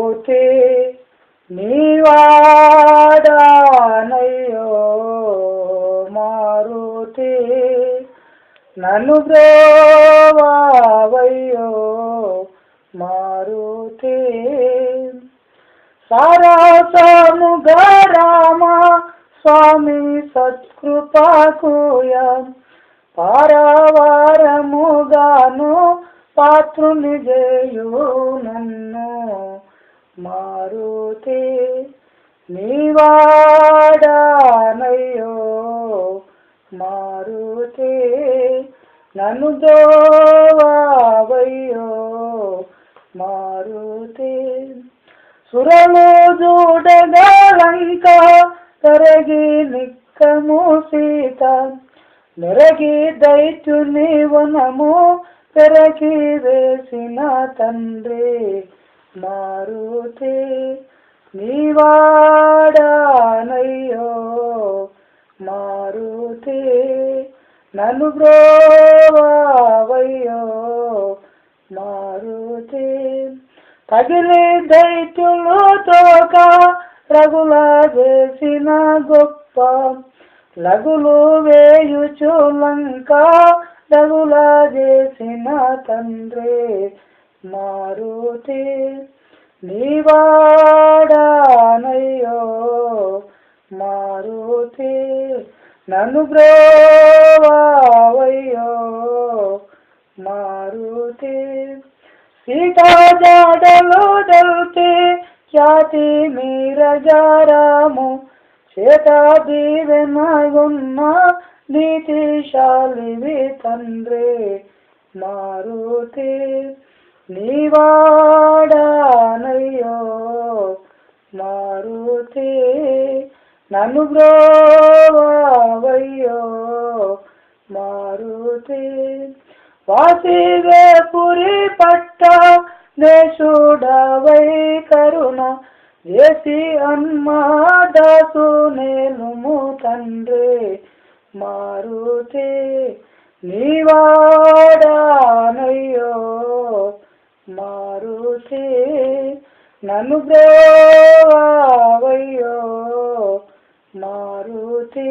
మారుతి నీవాడానయ్యో మారుతి నన్ను బ్రోవావయ్యో మారుతి సారాసముగా రామ స్వామి సత్కృపాకుయ పారావారముగాను పాత్రుని చేయు నన్ను మారుతి నీవాడానయ్యో మారుతి నన్ను దోవావయ్యో మారుతి సురలు చూడగలంక తరగి నిక్కము సీత నెరగి దైత్యుని వనము పెరగి వేసిన తండ్రి మారుతి నీవాడానయ్యో మారుతి నన్ను బ్రోవావయ్యో మారుతి తగిలి దైత్యులు తోక రగుల చేసిన గొప్ప లగులు వేయుచు లంక రగుల చేసిన తండ్రి మారుతి నీవాడానయ్యో మారుతి నన్ను బ్రోవావయ్యో మారుతి సీతా జాడలు దల్తే ఖ్యాతి మీరజారాము చేత దీవెనగున్న నీతిశాలివి తండ్రి మారుతి నీవాడానయ్యో మారుతి నన్ను బ్రోవావయ్యో మారుతి వాసివే పురి పట్ట దేశుడవై కరుణ చేసి అన్మాదాసు నేలుము తండ్రి మారుతి నీవాడానయ్యో మారుతి నన్ను బ్రోవావయ్యో మారుతి